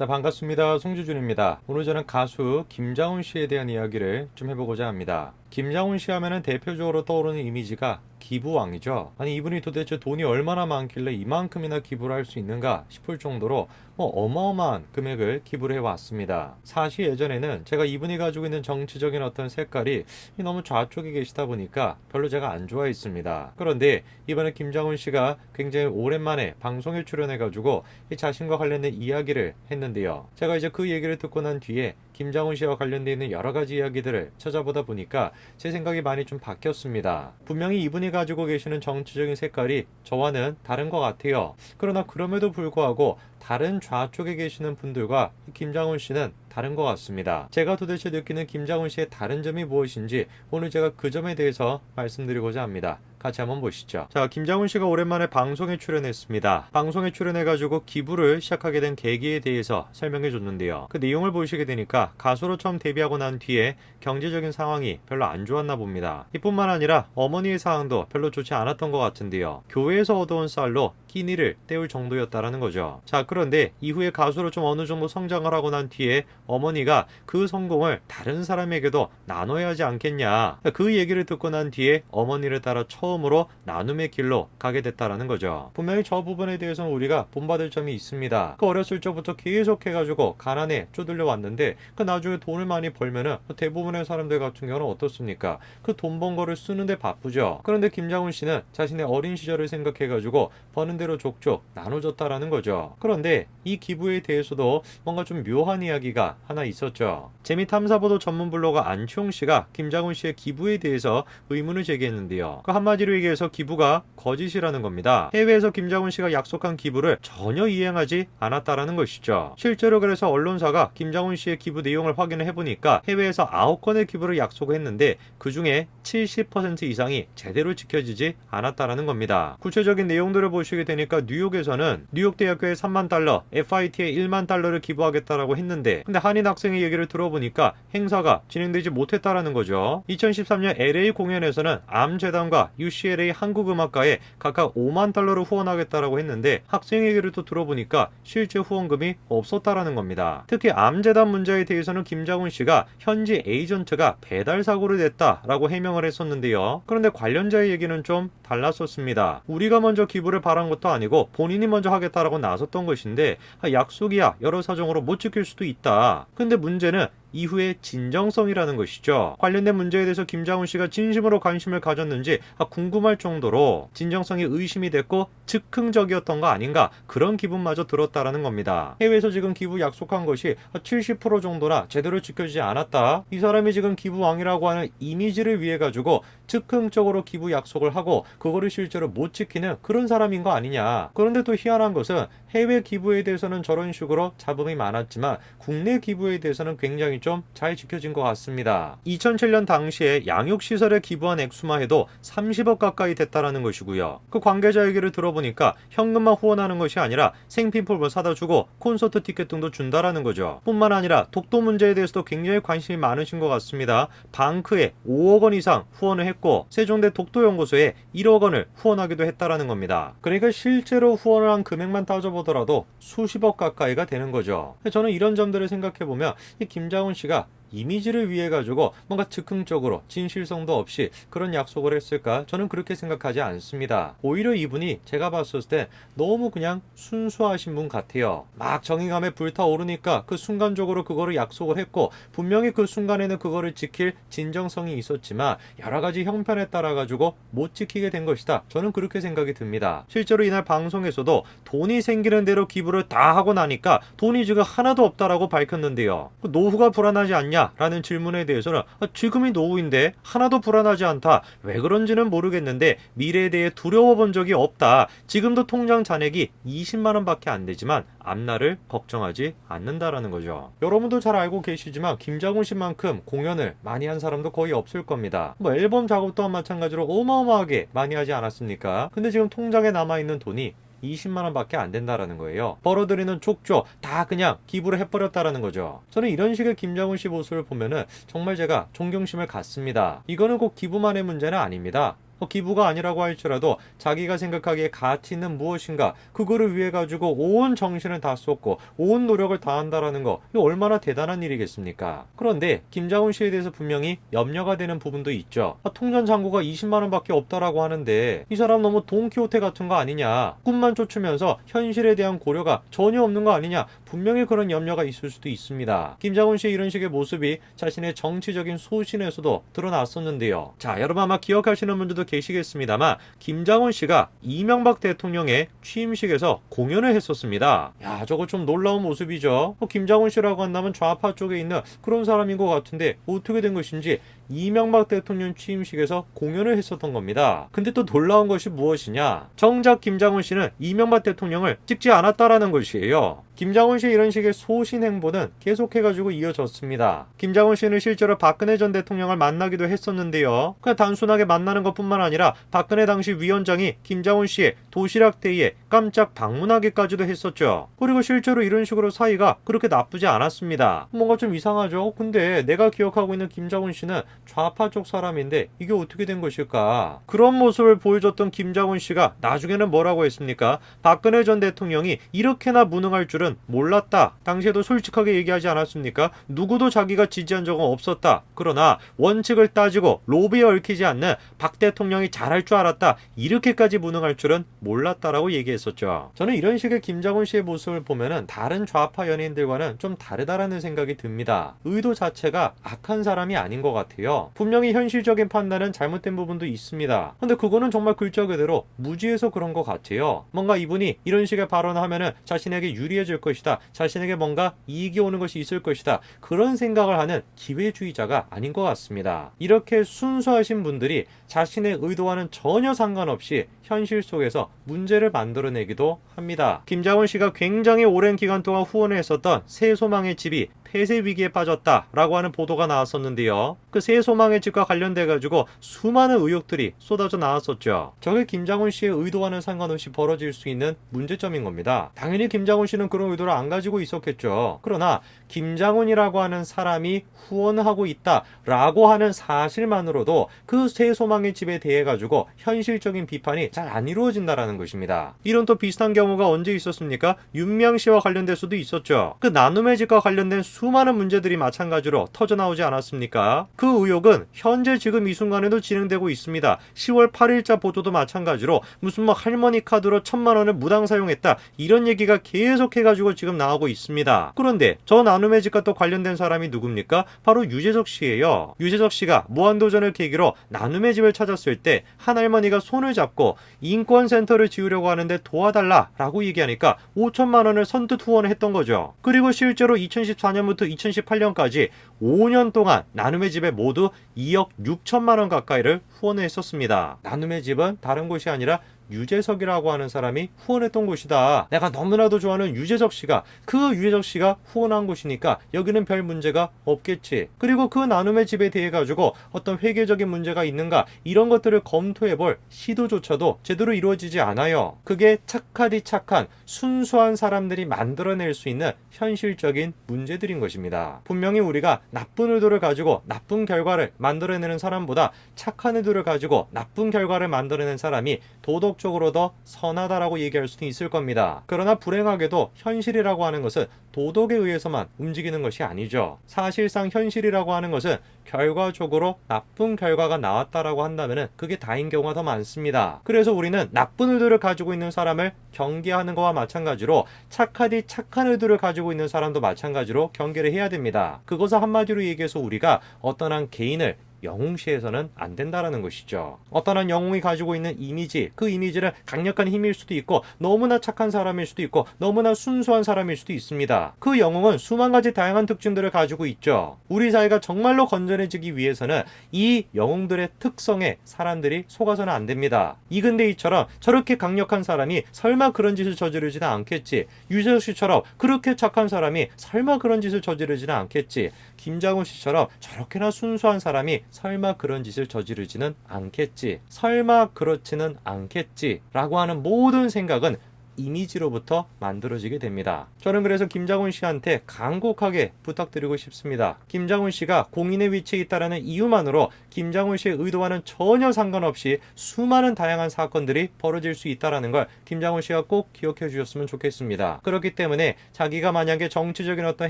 자, 반갑습니다. 송주준입니다. 오늘 저는 가수 김장훈 씨에 대한 이야기를 좀 해보고자 합니다. 김장훈 씨 하면은 대표적으로 떠오르는 이미지가 기부왕이죠. 아니, 이분이 도대체 돈이 얼마나 많길래 이만큼이나 기부를 할 수 있는가 싶을 정도로 어마어마한 금액을 기부를 해왔습니다. 사실 예전에는 제가 이분이 가지고 있는 정치적인 어떤 색깔이 너무 좌쪽에 계시다 보니까 별로 제가 안 좋아했습니다. 그런데 이번에 김장훈 씨가 굉장히 오랜만에 방송에 출연해가지고 자신과 관련된 이야기를 했는데요. 제가 이제 그 얘기를 듣고 난 뒤에 김장훈 씨와 관련되어 있는 여러 가지 이야기들을 찾아보다 보니까 제 생각이 많이 좀 바뀌었습니다. 분명히 이분이 가지고 계시는 정치적인 색깔이 저와는 다른 것 같아요. 그러나 그럼에도 불구하고 다른 좌쪽에 계시는 분들과 김장훈 씨는 다른 것 같습니다. 제가 도대체 느끼는 김장훈 씨의 다른 점이 무엇인지 오늘 제가 그 점에 대해서 말씀드리고자 합니다. 같이 한번 보시죠. 자, 김장훈 씨가 오랜만에 방송에 출연했습니다. 방송에 출연해가지고 기부를 시작하게 된 계기에 대해서 설명해 줬는데요. 그 내용을 보시게 되니까 가수로 처음 데뷔하고 난 뒤에 경제적인 상황이 별로 안 좋았나 봅니다. 이뿐만 아니라 어머니의 상황도 별로 좋지 않았던 것 같은데요. 교회에서 얻어온 쌀로 끼니를 때울 정도였다라는 거죠. 자, 그런데 이후에 가수로 좀 어느 정도 성장을 하고 난 뒤에 어머니가 그 성공을 다른 사람에게도 나눠야 하지 않겠냐. 그 얘기를 듣고 난 뒤에 어머니를 따라 처음으로 나눔의 길로 가게 됐다라는 거죠. 분명히 저 부분에 대해서는 우리가 본받을 점이 있습니다. 그 어렸을 적부터 계속 해가지고 가난에 쪼들려 왔는데 그 나중에 돈을 많이 벌면은 대부분의 사람들 같은 경우는 어떻습니까? 그 돈 번 거를 쓰는데 바쁘죠. 그런데 김장훈 씨는 자신의 어린 시절을 생각해가지고 버는 대로 족족 나눠줬다라는 거죠. 그런데 이 기부에 대해서도 뭔가 좀 묘한 이야기가 하나 있었죠. 재미탐사보도 전문 블로거 안치홍 씨가 김장훈 씨의 기부에 대해서 의문을 제기했는데요. 그 한마디로 얘기해서 기부가 거짓이라는 겁니다. 해외에서 김장훈 씨가 약속한 기부를 전혀 이행하지 않았다라는 것이죠. 실제로 그래서 언론사가 김장훈 씨의 기부 내용을 확인을 해보니까 해외에서 9건의 기부를 약속했는데 그 중에 70% 이상이 제대로 지켜지지 않았다라는 겁니다. 구체적인 내용들을 보시게 되니까 뉴욕에서는 뉴욕 대학교에 3만 달러, FIT에 1만 달러를 기부하겠다라고 했는데 근데 한인 학생의 얘기를 들어보니까 행사가 진행되지 못했다라는 거죠. 2013년 LA 공연에서는 암재단과 UCLA 한국음악가에 각각 5만 달러를 후원하겠다라고 했는데 학생 얘기를 또 들어보니까 실제 후원금이 없었다라는 겁니다. 특히 암재단 문제에 대해서는 김장훈 씨가 현지 에이전트가 배달 사고를 냈다라고 해명을 했었는데요. 그런데 관련자의 얘기는 좀 달랐었습니다. 우리가 먼저 기부를 바란 것도 아니고 본인이 먼저 하겠다라고 나섰던 것인데 약속이야 여러 사정으로 못 지킬 수도 있다. 근데 문제는 이후의 진정성이라는 것이죠. 관련된 문제에 대해서 김장훈 씨가 진심으로 관심을 가졌는지 궁금할 정도로 진정성이 의심이 됐고 즉흥적이었던 거 아닌가 그런 기분마저 들었다라는 겁니다. 해외에서 지금 기부 약속한 것이 70% 정도나 제대로 지켜지지 않았다. 이 사람이 지금 기부왕이라고 하는 이미지를 위해 가지고 즉흥적으로 기부 약속을 하고 그거를 실제로 못 지키는 그런 사람인 거 아니냐. 그런데 또 희한한 것은 해외 기부에 대해서는 저런 식으로 잡음이 많았지만 국내 기부에 대해서는 굉장히 좀 잘 지켜진 것 같습니다. 2007년 당시에 양육시설에 기부한 액수만 해도 30억 가까이 됐다라는 것이고요. 그 관계자 얘기를 들어보니까 현금만 후원하는 것이 아니라 생필품을 사다 주고 콘서트 티켓 등도 준다라는 거죠. 뿐만 아니라 독도 문제에 대해서도 굉장히 관심이 많으신 것 같습니다. 방크에 5억 원 이상 후원을 했고 세종대 독도연구소에 1억 원을 후원하기도 했다라는 겁니다. 그러니까 실제로 후원을 한 금액만 따져보더라도 수십억 가까이가 되는 거죠. 저는 이런 점들을 생각해보면 이 김장훈 씨가 이미지를 위해 가지고 뭔가 즉흥적으로 진실성도 없이 그런 약속을 했을까? 저는 그렇게 생각하지 않습니다. 오히려 이분이 제가 봤을 때 너무 그냥 순수하신 분 같아요. 막 정의감에 불타오르니까 그 순간적으로 그거를 약속을 했고 분명히 그 순간에는 그거를 지킬 진정성이 있었지만 여러 가지 형편에 따라 가지고 못 지키게 된 것이다. 저는 그렇게 생각이 듭니다. 실제로 이날 방송에서도 돈이 생기는 대로 기부를 다 하고 나니까 돈이 지금 하나도 없다라고 밝혔는데요. 노후가 불안하지 않냐? 라는 질문에 대해서는 지금이 노후인데 하나도 불안하지 않다. 왜 그런지는 모르겠는데 미래에 대해 두려워 본 적이 없다. 지금도 통장 잔액이 20만 원밖에 안 되지만 앞날을 걱정하지 않는다라는 거죠. 여러분도 잘 알고 계시지만 김장훈 씨만큼 공연을 많이 한 사람도 거의 없을 겁니다. 앨범 작업 또한 마찬가지로 어마어마하게 많이 하지 않았습니까? 근데 지금 통장에 남아있는 돈이 20만 원밖에 안 된다라는 거예요. 벌어들이는 족족 다 그냥 기부를 해버렸다라는 거죠. 저는 이런 식의 김장훈 씨 모습을 보면은 정말 제가 존경심을 갖습니다. 이거는 꼭 기부만의 문제는 아닙니다. 기부가 아니라고 할지라도 자기가 생각하기에 가치 있는 무엇인가 그거를 위해 가지고 온 정신을 다 쏟고 온 노력을 다한다라는 거, 이거 얼마나 대단한 일이겠습니까? 그런데 김장훈 씨에 대해서 분명히 염려가 되는 부분도 있죠. 통장 잔고가 20만 원밖에 없다라고 하는데 이 사람 너무 돈키호테 같은 거 아니냐, 꿈만 쫓으면서 현실에 대한 고려가 전혀 없는 거 아니냐, 분명히 그런 염려가 있을 수도 있습니다. 김장훈 씨의 이런 식의 모습이 자신의 정치적인 소신에서도 드러났었는데요. 자, 여러분 아마 기억하시는 분들도 계시겠습니다만 김장훈 씨가 이명박 대통령의 취임식에서 공연을 했었습니다. 야, 저거 좀 놀라운 모습이죠. 김장훈 씨라고 한다면 좌파 쪽에 있는 그런 사람인 것 같은데 어떻게 된 것인지 이명박 대통령 취임식에서 공연을 했었던 겁니다. 근데 또 놀라운 것이 무엇이냐, 정작 김장훈 씨는 이명박 대통령을 찍지 않았다라는 것이에요. 김장훈 씨의 이런 식의 소신 행보는 계속해가지고 이어졌습니다. 김장훈 씨는 실제로 박근혜 전 대통령을 만나기도 했었는데요. 그냥 단순하게 만나는 것뿐만 아니라 박근혜 당시 위원장이 김장훈 씨의 도시락 데이에 깜짝 방문하기까지도 했었죠. 그리고 실제로 이런 식으로 사이가 그렇게 나쁘지 않았습니다. 뭔가 좀 이상하죠? 근데 내가 기억하고 있는 김장훈 씨는 좌파 쪽 사람인데 이게 어떻게 된 것일까? 그런 모습을 보여줬던 김장훈 씨가 나중에는 뭐라고 했습니까? 박근혜 전 대통령이 이렇게나 무능할 줄은 몰랐다. 당시에도 솔직하게 얘기하지 않았습니까? 누구도 자기가 지지한 적은 없었다. 그러나 원칙을 따지고 로비에 얽히지 않는 박 대통령이 잘할 줄 알았다. 이렇게까지 무능할 줄은 몰랐다라고 얘기했었죠. 저는 이런 식의 김장훈 씨의 모습을 보면은 다른 좌파 연예인들과는 좀 다르다라는 생각이 듭니다. 의도 자체가 악한 사람이 아닌 것 같아요. 분명히 현실적인 판단은 잘못된 부분도 있습니다. 근데 그거는 정말 글자 그대로 무지해서 그런 것 같아요. 뭔가 이분이 이런 식의 발언을 하면은 자신에게 유리해질 것이다, 자신에게 뭔가 이익이 오는 것이 있을 것이다, 그런 생각을 하는 기회주의자가 아닌 것 같습니다. 이렇게 순수하신 분들이 자신의 의도와는 전혀 상관없이 현실 속에서 문제를 만들어내기도 합니다. 김장훈 씨가 굉장히 오랜 기간 동안 후원을 했었던 새소망의 집이 폐쇄 위기에 빠졌다라고 하는 보도가 나왔었는데요. 그 새소망의 집과 관련돼 가지고 수많은 의혹들이 쏟아져 나왔었죠. 저게 김장훈 씨의 의도와는 상관없이 벌어질 수 있는 문제점인 겁니다. 당연히 김장훈 씨는 그런 의도를 안 가지고 있었겠죠. 그러나 김장훈이라고 하는 사람이 후원하고 있다라고 하는 사실만으로도 그 새소망의 집에 대해 가지고 현실적인 비판이 잘 안 이루어진다라는 것입니다. 이런 또 비슷한 경우가 언제 있었습니까? 윤미향 씨와 관련될 수도 있었죠. 그 나눔의 집과 관련된 수많은 문제들이 마찬가지로 터져나오지 않았습니까? 그 의혹은 현재 지금 이 순간에도 진행되고 있습니다. 10월 8일자 보도도 마찬가지로 무슨 할머니 카드로 1,000만 원을 무당 사용했다, 이런 얘기가 계속해가지고 지금 나오고 있습니다. 그런데 저 나눔의 집과 또 관련된 사람이 누굽니까? 바로 유재석 씨예요. 유재석 씨가 무한도전을 계기로 나눔의 집을 찾았을 때 한 할머니가 손을 잡고 인권센터를 지으려고 하는데 도와달라라고 얘기하니까 5천만 원을 선뜻 후원을 했던 거죠. 그리고 실제로 2014년부터 2018년까지 5년 동안 나눔의 집에 모두 2억 6천만 원 가까이를 후원했었습니다. 나눔의 집은 다른 곳이 아니라 유재석이라고 하는 사람이 후원했던 곳이다. 내가 너무나도 좋아하는 유재석 씨가, 그 유재석 씨가 후원한 곳이니까 여기는 별 문제가 없겠지. 그리고 그 나눔의 집에 대해 가지고 어떤 회계적인 문제가 있는가, 이런 것들을 검토해볼 시도조차도 제대로 이루어지지 않아요. 그게 착하디 착한 순수한 사람들이 만들어낼 수 있는 현실적인 문제들인 것입니다. 분명히 우리가 나쁜 의도를 가지고 나쁜 결과를 만들어내는 사람보다 착한 의도를 가지고 나쁜 결과를 만들어내는 사람이 도덕적으로 더 선하다라고 얘기할 수도 있을 겁니다. 그러나 불행하게도 현실이라고 하는 것은 도덕에 의해서만 움직이는 것이 아니죠. 사실상 현실이라고 하는 것은 결과적으로 나쁜 결과가 나왔다라고 한다면 그게 다인 경우가 더 많습니다. 그래서 우리는 나쁜 의도를 가지고 있는 사람을 경계하는 것과 마찬가지로 착하디 착한 의도를 가지고 있는 사람도 마찬가지로 경계를 해야 됩니다. 그것을 한마디로 얘기해서 우리가 어떤 한 개인을 영웅시해서는 안 된다라는 것이죠. 어떤 한 영웅이 가지고 있는 이미지, 그 이미지는 강력한 힘일 수도 있고 너무나 착한 사람일 수도 있고 너무나 순수한 사람일 수도 있습니다. 그 영웅은 수만 가지 다양한 특징들을 가지고 있죠. 우리 사회가 정말로 건전해지기 위해서는 이 영웅들의 특성에 사람들이 속아서는 안 됩니다. 이근대이처럼 저렇게 강력한 사람이 설마 그런 짓을 저지르지는 않겠지. 유재석 씨처럼 그렇게 착한 사람이 설마 그런 짓을 저지르지는 않겠지. 김장훈 씨처럼 저렇게나 순수한 사람이 설마 그런 짓을 저지르지는 않겠지. 설마 그렇지는 않겠지. 라고 하는 모든 생각은 이미지로부터 만들어지게 됩니다. 저는 그래서 김장훈 씨한테 간곡하게 부탁드리고 싶습니다. 김장훈 씨가 공인의 위치에 있다는 이유만으로 김장훈 씨의 의도와는 전혀 상관없이 수많은 다양한 사건들이 벌어질 수 있다는 걸 김장훈 씨가 꼭 기억해 주셨으면 좋겠습니다. 그렇기 때문에 자기가 만약에 정치적인 어떤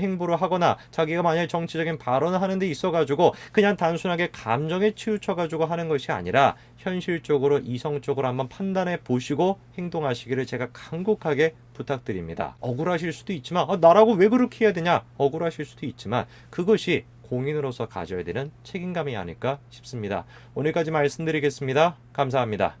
행보를 하거나 자기가 만약에 정치적인 발언을 하는 데 있어가지고 그냥 단순하게 감정에 치우쳐가지고 하는 것이 아니라 현실적으로 이성적으로 한번 판단해 보시고 행동하시기를 제가 간곡하게 부탁드립니다. 억울하실 수도 있지만 나라고 왜 그렇게 해야 되냐 억울하실 수도 있지만 그것이 공인으로서 가져야 되는 책임감이 아닐까 싶습니다. 오늘까지 말씀드리겠습니다. 감사합니다.